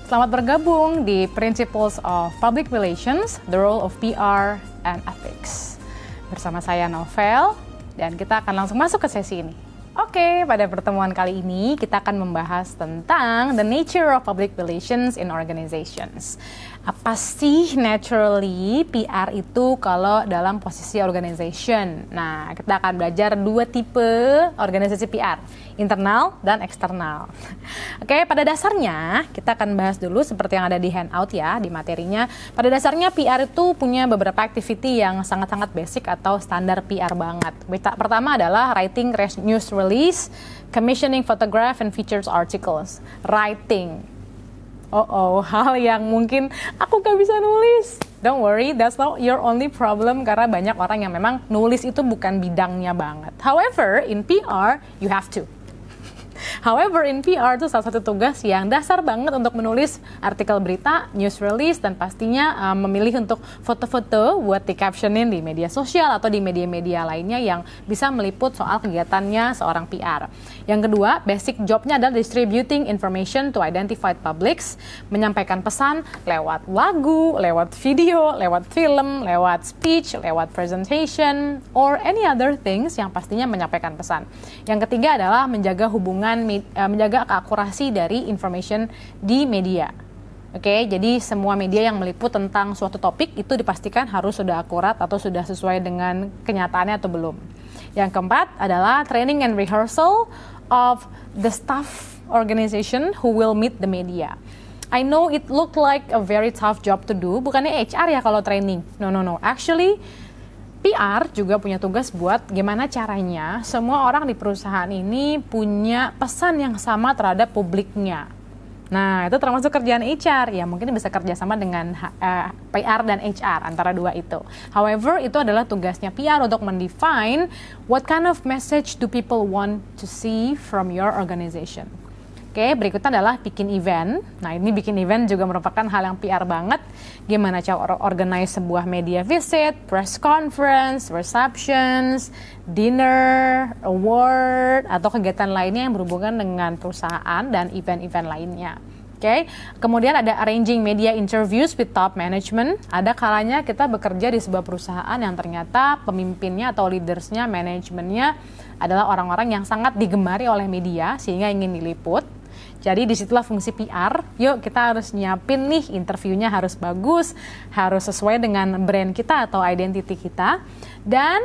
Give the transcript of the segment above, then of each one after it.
Selamat bergabung di Principles of Public Relations, The Role of PR and Ethics. Bersama saya Novel, dan kita akan langsung masuk ke sesi ini. Oke, pada pertemuan kali ini kita akan membahas tentang the nature of public relations in organizations. Apa sih naturally PR itu kalau dalam posisi organization? Nah, kita akan belajar dua tipe organisasi PR, internal dan eksternal. Oke, pada dasarnya kita akan bahas dulu seperti yang ada di handout ya, di materinya. Pada dasarnya PR itu punya beberapa activity yang sangat-sangat basic atau standar PR banget. Pertama adalah writing news release, commissioning photograph and features articles. Writing. Hal yang mungkin aku gak bisa nulis. Don't worry, that's not your only problem karena banyak orang yang memang nulis itu bukan bidangnya banget. However, in PR, you have to. However, in PR itu salah satu tugas yang dasar banget untuk menulis artikel berita, news release, dan pastinya memilih untuk foto-foto buat di-captionin di media sosial atau di media-media lainnya yang bisa meliput soal kegiatannya seorang PR. Yang kedua, basic jobnya adalah distributing information to identified publics, menyampaikan pesan lewat lagu, lewat video, lewat film, lewat speech, lewat presentation, or any other things yang pastinya menyampaikan pesan. Yang ketiga adalah menjaga menjaga keakurasi dari information di media. Oke, jadi semua media yang meliput tentang suatu topik itu dipastikan harus sudah akurat atau sudah sesuai dengan kenyataannya atau belum. Yang keempat adalah training and rehearsal of the staff organization who will meet the media. I know it look like a very tough job to do. Bukannya HR ya kalau training. No. Actually, PR juga punya tugas buat gimana caranya semua orang di perusahaan ini punya pesan yang sama terhadap publiknya. Nah, itu termasuk kerjaan HR, ya mungkin bisa kerjasama dengan PR dan HR, antara dua itu. However, itu adalah tugasnya PR untuk mendefine what kind of message do people want to see from your organization. Oke, berikutnya adalah bikin event. Nah, ini bikin event juga merupakan hal yang PR banget. Gimana cara organize sebuah media visit, press conference, receptions, dinner, award, atau kegiatan lainnya yang berhubungan dengan perusahaan dan event-event lainnya. Oke, kemudian ada arranging media interviews with top management. Ada kalanya kita bekerja di sebuah perusahaan yang ternyata pemimpinnya atau leadersnya, manajemennya adalah orang-orang yang sangat digemari oleh media sehingga ingin diliput. Jadi disitulah fungsi PR, yuk kita harus nyiapin nih interviewnya harus bagus, harus sesuai dengan brand kita atau identity kita. Dan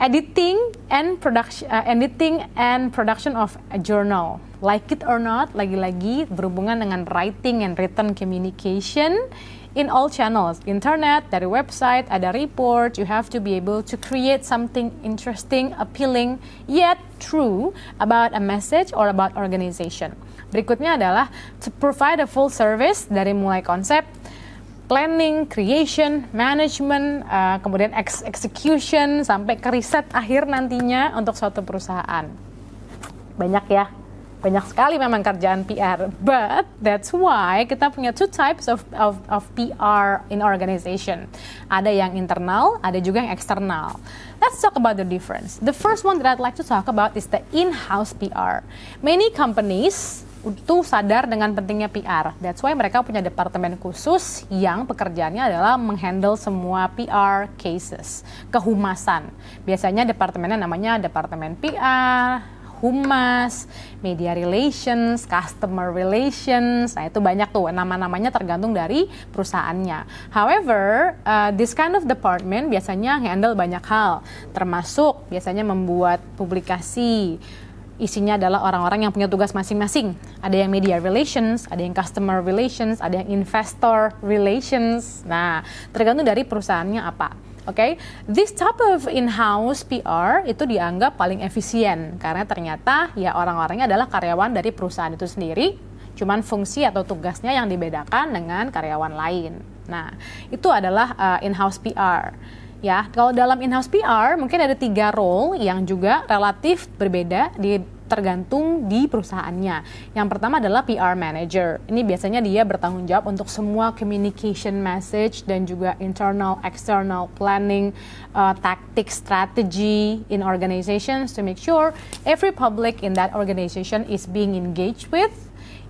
editing and production of a journal. Like it or not, lagi-lagi berhubungan dengan writing and written communication in all channels, internet, dari website, ada report, you have to be able to create something interesting, appealing, yet true about a message or about organization. Berikutnya adalah to provide a full service dari mulai konsep, planning, creation, management, kemudian execution, sampai ke riset akhir nantinya untuk suatu perusahaan. Banyak ya. Banyak sekali memang kerjaan PR, but that's why kita punya two types of PR in organization. Ada yang internal, ada juga yang eksternal. Let's talk about the difference. The first one that I'd like to talk about is the in-house PR. Many companies itu sadar dengan pentingnya PR. That's why mereka punya departemen khusus yang pekerjaannya adalah menghandle semua PR cases, kehumasan. Biasanya departemennya namanya departemen PR, Humas, Media Relations, Customer Relations, nah itu banyak tuh nama-namanya tergantung dari perusahaannya. However, this kind of department biasanya handle banyak hal, termasuk biasanya membuat publikasi. Isinya adalah orang-orang yang punya tugas masing-masing. Ada yang Media Relations, ada yang Customer Relations, ada yang Investor Relations. Nah, tergantung dari perusahaannya apa. Oke, this type of in-house PR itu dianggap paling efisien karena ternyata ya orang-orangnya adalah karyawan dari perusahaan itu sendiri, cuman fungsi atau tugasnya yang dibedakan dengan karyawan lain. Nah, itu adalah in-house PR. Ya, kalau dalam in-house PR mungkin ada 3 role yang juga relatif berbeda tergantung di perusahaannya. Yang pertama adalah PR manager. Ini biasanya dia bertanggung jawab untuk semua communication message dan juga internal, external planning, tactic, strategy in organizations to make sure every public in that organization is being engaged with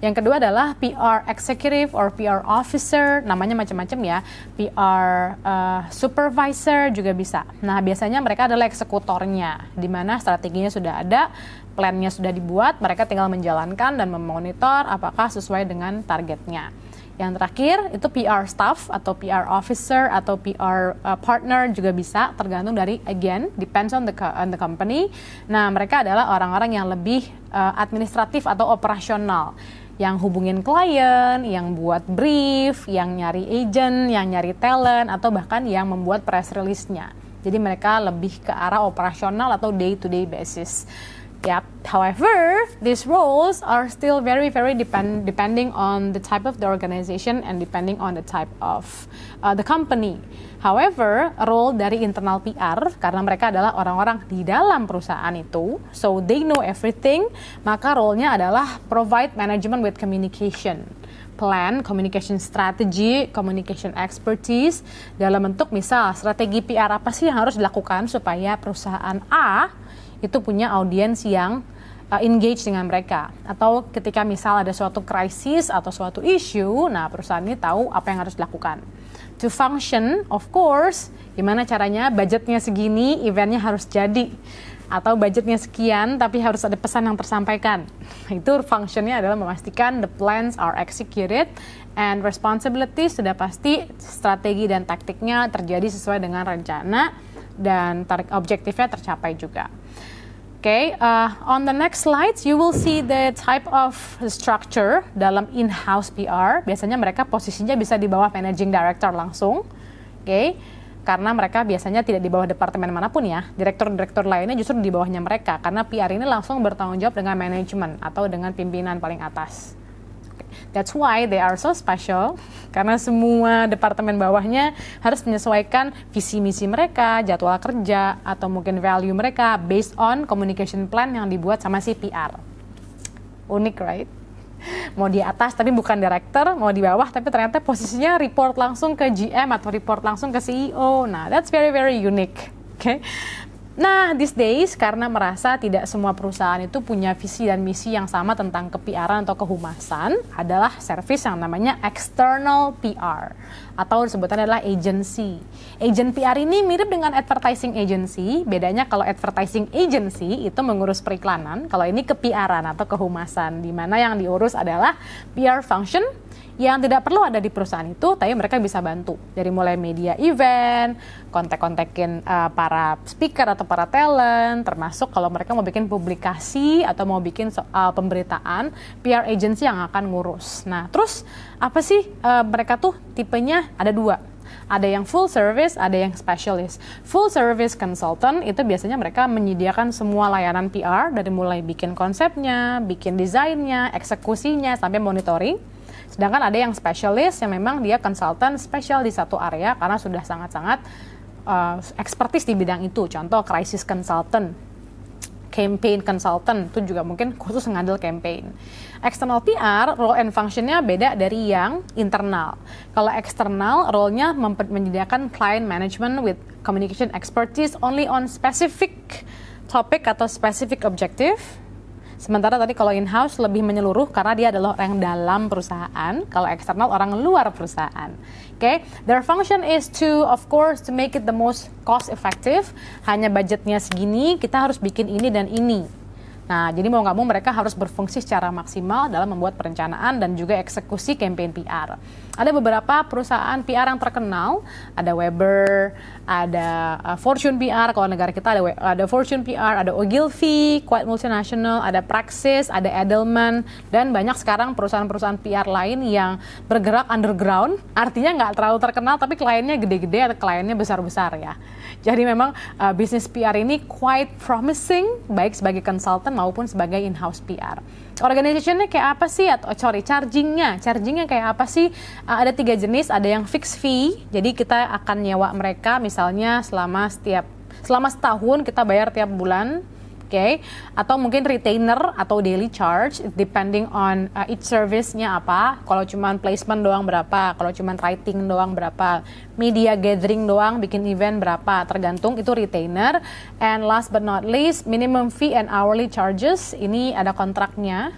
Yang kedua adalah PR executive or PR officer, namanya macam-macam ya. PR supervisor juga bisa. Nah, biasanya mereka adalah eksekutornya, di mana strateginya sudah ada, plannya sudah dibuat, mereka tinggal menjalankan dan memonitor apakah sesuai dengan targetnya. Yang terakhir itu PR staff atau PR officer atau PR partner juga bisa, tergantung dari, again, depends on the company. Nah, mereka adalah orang-orang yang lebih administratif atau operasional, yang hubungin klien, yang buat brief, yang nyari agent, yang nyari talent, atau bahkan yang membuat press release-nya. Jadi mereka lebih ke arah operasional atau day-to-day basis. Yep. However, these roles are still very depending on the type of the organization and depending on the type of the company. However, role dari internal PR, karena mereka adalah orang-orang di dalam perusahaan itu, so they know everything, maka role-nya adalah provide management with communication plan, communication strategy, communication expertise, dalam bentuk misal strategi PR apa sih yang harus dilakukan supaya perusahaan A itu punya audiens yang engage dengan mereka. Atau ketika misal ada suatu krisis atau suatu issue, nah perusahaan ini tahu apa yang harus dilakukan. To function, of course, gimana caranya budgetnya segini, eventnya harus jadi. Atau budgetnya sekian, tapi harus ada pesan yang tersampaikan. Itu functionnya adalah memastikan the plans are executed and responsibility sudah pasti, strategi dan taktiknya terjadi sesuai dengan rencana dan objektifnya tercapai juga. Okay, on the next slides, you will see the type of structure dalam in-house PR. Biasanya mereka posisinya bisa di bawah managing director langsung. Okay, karena mereka biasanya tidak di bawah departemen manapun ya. Direktur-direktur lainnya justru di bawahnya mereka, karena PR ini langsung bertanggung jawab dengan manajemen atau dengan pimpinan paling atas. That's why they are so special, karena semua departemen bawahnya harus menyesuaikan visi misi mereka, jadwal kerja, atau mungkin value mereka based on communication plan yang dibuat sama si PR. Unik, right? Mau di atas tapi bukan director, mau di bawah tapi ternyata posisinya report langsung ke GM atau report langsung ke CEO. Nah, that's very unique. Okay? Nah, these days karena merasa tidak semua perusahaan itu punya visi dan misi yang sama tentang ke-PR-an atau kehumasan, adalah service yang namanya external PR atau sebutannya adalah agency. Agent PR ini mirip dengan advertising agency, bedanya kalau advertising agency itu mengurus periklanan, kalau ini ke-PR-an atau kehumasan, di mana yang diurus adalah PR function yang tidak perlu ada di perusahaan itu, tapi mereka bisa bantu. Dari mulai media event, kontak-kontakin para speaker atau para talent, termasuk kalau mereka mau bikin publikasi atau mau bikin soal pemberitaan, PR agency yang akan ngurus. Nah, terus apa sih mereka tuh tipenya? Ada dua. Ada yang full service, ada yang specialist. Full service consultant itu biasanya mereka menyediakan semua layanan PR dari mulai bikin konsepnya, bikin desainnya, eksekusinya, sampai monitoring. Sedangkan ada yang specialist yang memang dia konsultan spesial di satu area karena sudah sangat-sangat expertise di bidang itu. Contoh crisis consultant, campaign consultant, itu juga mungkin khusus ngadil campaign. External PR, role and functionnya beda dari yang internal. Kalau external, role-nya menyediakan client management with communication expertise only on specific topic atau specific objective. Sementara tadi kalau in-house lebih menyeluruh karena dia adalah orang dalam perusahaan, kalau eksternal orang luar perusahaan. Okay? Their function is to, of course, to make it the most cost effective. Hanya budgetnya segini, kita harus bikin ini dan ini. Nah, jadi mau nggak mau mereka harus berfungsi secara maksimal dalam membuat perencanaan dan juga eksekusi campaign PR. Ada beberapa perusahaan PR yang terkenal, ada Weber, ada Fortune PR, kalau negara kita ada Fortune PR, ada Ogilvy, quite multinational, ada Praxis, ada Edelman, dan banyak sekarang perusahaan-perusahaan PR lain yang bergerak underground, artinya nggak terlalu terkenal tapi kliennya gede-gede atau kliennya besar-besar ya. Jadi memang bisnis PR ini quite promising, baik sebagai consultant maupun sebagai in-house PR. Organizationnya kayak apa sih? Chargingnya kayak apa sih? Ada 3 jenis, ada yang fixed fee, jadi kita akan nyewa mereka misalnya selama setahun kita bayar tiap bulan. Okay. Atau mungkin retainer atau daily charge, depending on each service-nya apa. Kalau cuma placement doang berapa, kalau cuma writing doang berapa, media gathering doang, bikin event berapa, tergantung itu retainer. And last but not least, minimum fee and hourly charges, ini ada kontraknya.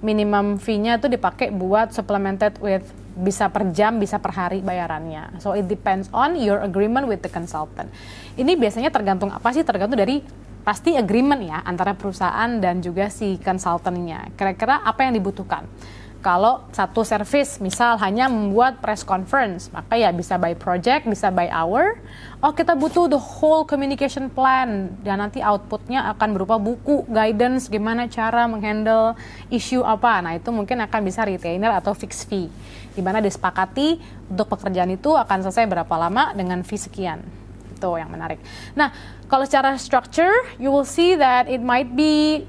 minimum fee-nya itu dipakai buat supplemented with bisa per jam, bisa per hari bayarannya. So it depends on your agreement with the consultant. Ini biasanya tergantung apa sih? Tergantung dari pasti agreement ya antara perusahaan dan juga si consultant-nya. Kira-kira apa yang dibutuhkan? Kalau satu service misal hanya membuat press conference, maka ya bisa by project, bisa by hour. Oh, kita butuh the whole communication plan dan nanti outputnya akan berupa buku, guidance, gimana cara menghandle isu apa. Nah, itu mungkin akan bisa retainer atau fixed fee, di mana disepakati untuk pekerjaan itu akan selesai berapa lama dengan fee sekian. Itu yang menarik. Nah, kalau secara structure, you will see that it might be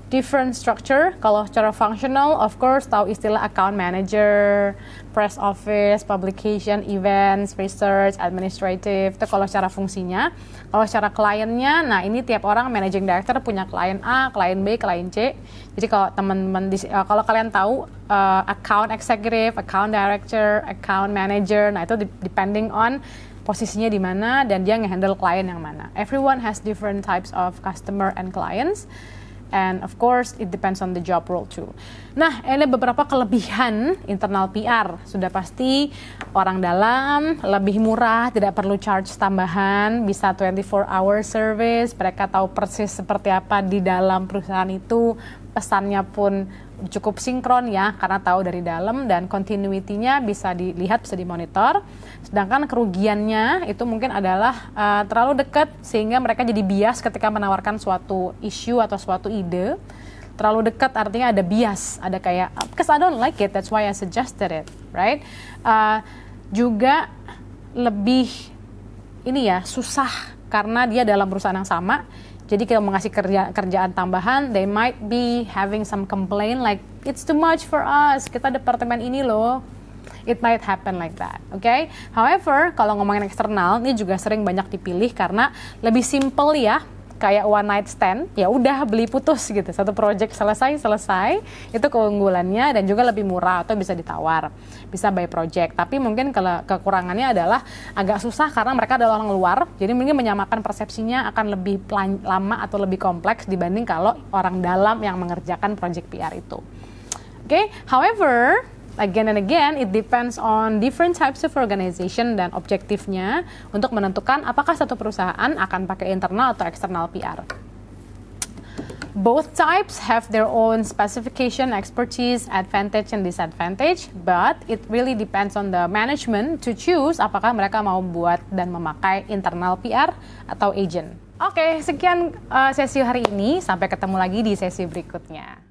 different structure. Kalau secara functional, of course, tahu istilah account manager, press office, publication, events, research, administrative. Itu kalau secara fungsinya. Kalau secara kliennya, nah ini tiap orang managing director punya klien A, klien B, klien C. Jadi kalau teman-teman, kalau kalian tahu account executive, account director, account manager, nah itu depending on posisinya di mana dan dia nge-handle klien yang mana. Everyone has different types of customer and clients. And of course, it depends on the job role too. Nah, ini beberapa kelebihan internal PR. Sudah pasti orang dalam, lebih murah, tidak perlu charge tambahan, bisa 24-hour service, mereka tahu persis seperti apa di dalam perusahaan itu, pesannya pun cukup sinkron ya, karena tahu dari dalam dan continuity-nya bisa dilihat, bisa dimonitor. Sedangkan kerugiannya itu mungkin adalah terlalu dekat sehingga mereka jadi bias ketika menawarkan suatu isu atau suatu ide. Terlalu dekat artinya ada bias, ada kayak because I don't like it, that's why I suggested it, right? Juga lebih ini ya susah karena dia dalam perusahaan yang sama. Jadi kalau mengasih kerjaan tambahan, they might be having some complaint like it's too much for us. Kita departemen ini loh. It might happen like that, okay? However, kalau ngomongin eksternal, ini juga sering banyak dipilih karena lebih simple ya. Kayak one night stand, ya udah beli putus gitu. Satu project selesai, itu keunggulannya dan juga lebih murah atau bisa ditawar, bisa by project. Tapi mungkin kalau kekurangannya adalah agak susah karena mereka adalah orang luar, jadi mungkin menyamakan persepsinya akan lebih lama atau lebih kompleks dibanding kalau orang dalam yang mengerjakan project PR itu. Okay, however, again and again, it depends on different types of organization dan objektifnya untuk menentukan apakah satu perusahaan akan pakai internal atau external PR. Both types have their own specification, expertise, advantage, and disadvantage, but it really depends on the management to choose apakah mereka mau buat dan memakai internal PR atau agent. Oke, sekian sesi hari ini. Sampai ketemu lagi di sesi berikutnya.